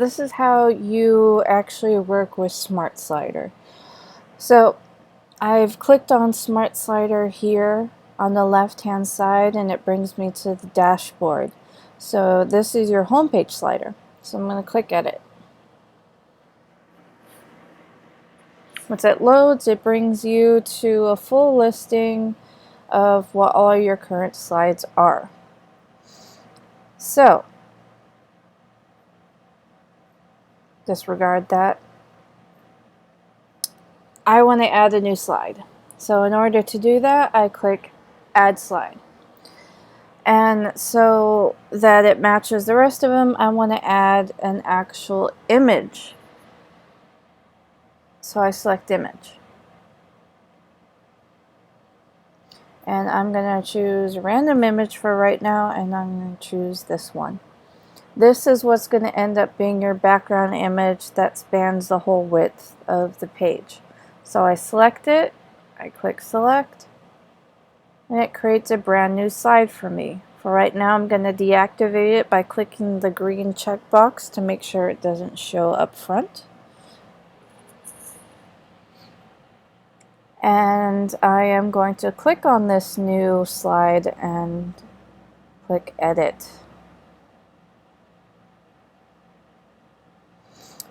this is how you actually work with Smart Slider. So I've clicked on Smart Slider here on the left hand side and it brings me to the dashboard. So this is your homepage slider. So I'm going to click Edit. Once it loads, it brings you to a full listing of what all your current slides are. So disregard that. I want to add a new slide. So in order to do that, I click Add Slide. And so that it matches the rest of them, I want to add an actual image. So I select Image. And I'm going to choose a random image for right now, and I'm going to choose this one. This is what's going to end up being your background image that spans the whole width of the page. So I select it, I click Select, and it creates a brand new slide for me. For right now, I'm going to deactivate it by clicking the green checkbox to make sure it doesn't show up front. And I am going to click on this new slide and click Edit.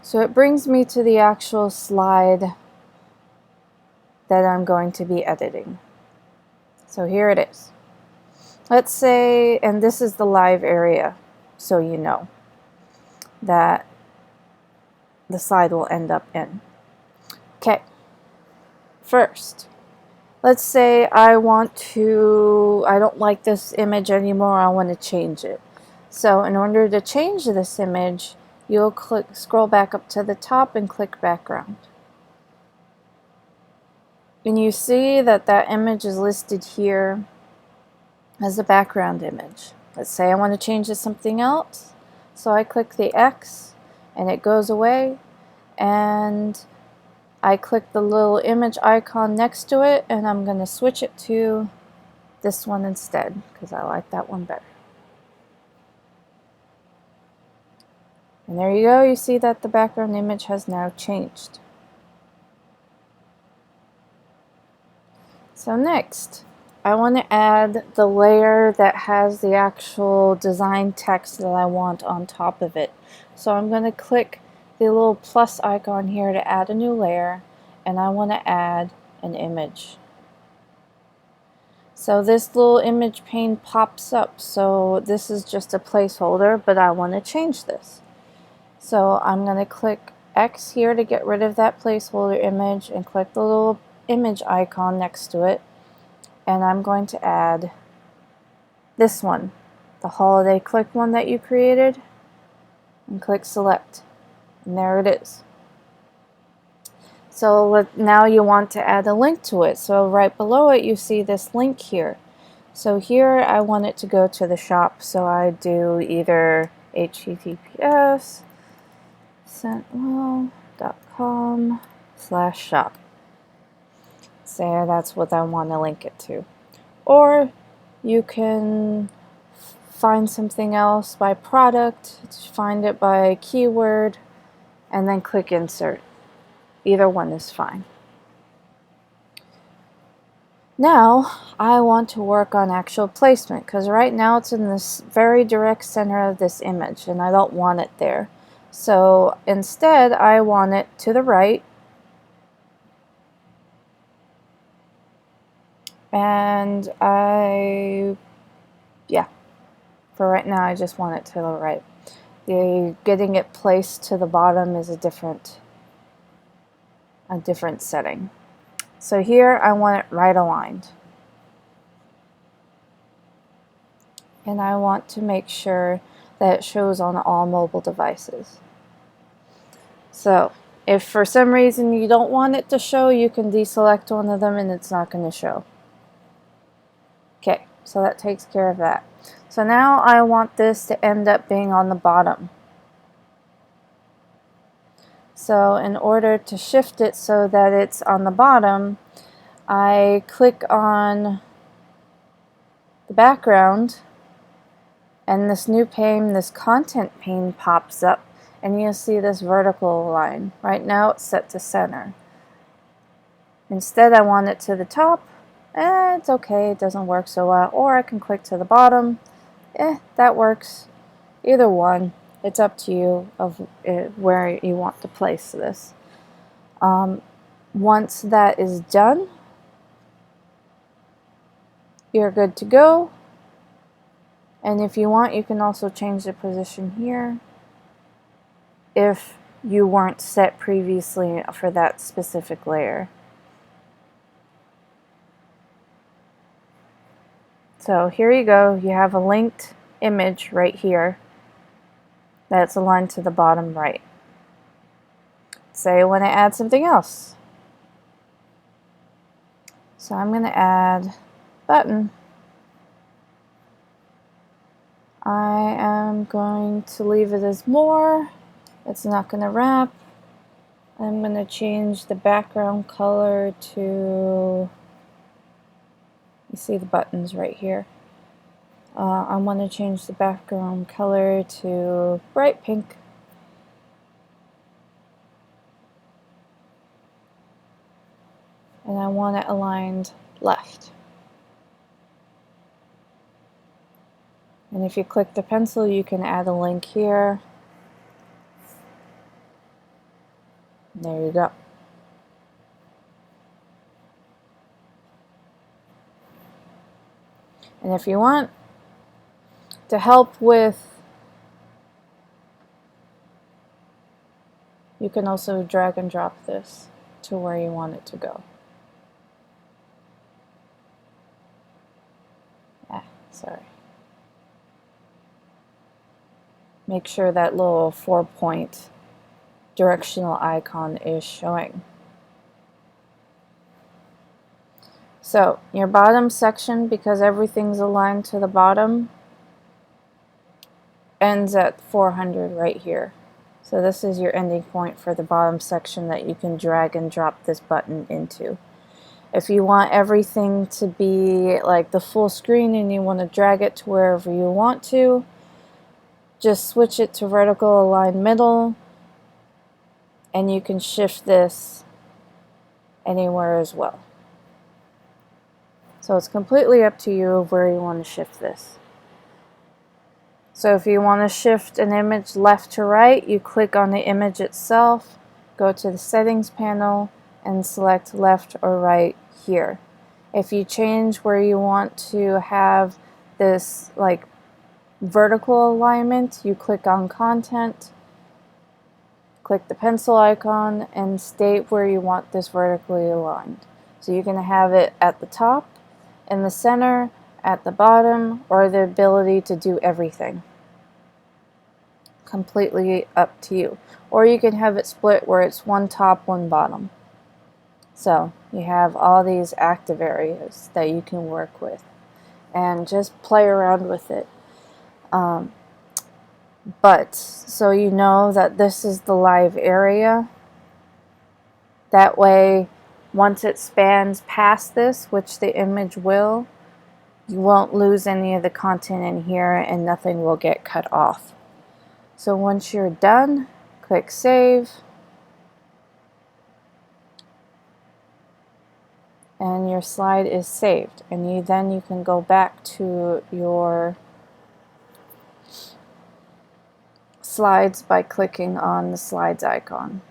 So it brings me to the actual slide that I'm going to be editing. So here it is. Let's say, and this is the live area, so you know that the slide will end up in. Okay, first, let's say I don't like this image anymore, I want to change it. So in order to change this image, you'll scroll back up to the top and click Background. And you see that that image is listed here as a background image. Let's say I want to change to something else. So I click the X and it goes away, and I click the little image icon next to it, and I'm going to switch it to this one instead because I like that one better. And there you go, you see that the background image has now changed. So next, I want to add the layer that has the actual design text that I want on top of it. So I'm going to click the little plus icon here to add a new layer, and I want to add an image. So this little image pane pops up. So this is just a placeholder, but I want to change this. So I'm going to click X here to get rid of that placeholder image and click the little image icon next to it. And I'm going to add this one, the holiday click one that you created, and click Select. And there it is. So now you want to add a link to it. So right below it you see this link here. So here I want it to go to the shop. So I do either https scentwell.com/shop. Say that's what I want to link it to. Or you can find something else by product, find it by keyword, and then click Insert. Either one is fine. Now I want to work on actual placement because right now it's in this very direct center of this image and I don't want it there. So instead I want it to the right, and for right now I just want it to the right. Getting it placed to the bottom is a different setting. So here I want it right aligned. And I want to make sure that it shows on all mobile devices. So if for some reason you don't want it to show, you can deselect one of them and it's not going to show. Okay, so that takes care of that. So now I want this to end up being on the bottom. So in order to shift it so that it's on the bottom, I click on the background, and this new pane, this content pane, pops up, and you'll see this vertical line. Right now it's set to center. Instead I want it to the top. It's okay, it doesn't work so well. Or I can click to the bottom. That works. Either one. It's up to you of where you want to place this. Once that is done, you're good to go. And if you want, you can also change the position here if you weren't set previously for that specific layer. So here you go. You have a linked image right here that's aligned to the bottom right. Say I want to add something else. So I'm going to add button. I am going to leave it as more. It's not going to wrap. I'm going to change the background color to, you see the buttons right here. I want to change the background color to bright pink. And I want it aligned left. And if you click the pencil, you can add a link here. There you go. And if you want to help with, you can also drag and drop this to where you want it to go. Sorry. Make sure that little 4-point directional icon is showing. So your bottom section, because everything's aligned to the bottom, ends at 400 right here. So this is your ending point for the bottom section that you can drag and drop this button into. If you want everything to be like the full screen and you want to drag it to wherever you want to, just switch it to vertical align middle, and you can shift this anywhere as well. So it's completely up to you of where you want to shift this. So if you want to shift an image left to right, you click on the image itself, go to the settings panel, and select left or right here. If you change where you want to have this like vertical alignment, you click on content, click the pencil icon, and state where you want this vertically aligned. So you can have it at the top, in the center, at the bottom, or the ability to do everything. Completely up to you. Or you can have it split where it's one top, one bottom. So you have all these active areas that you can work with and just play around with it. But so you know that this is the live area. That way, once it spans past this, which the image will, you won't lose any of the content in here and nothing will get cut off. So once you're done, click save. And your slide is saved. And then you can go back to your slides by clicking on the slides icon.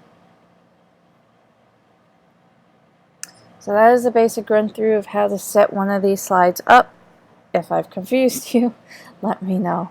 So that is a basic run through of how to set one of these slides up. If I've confused you, let me know.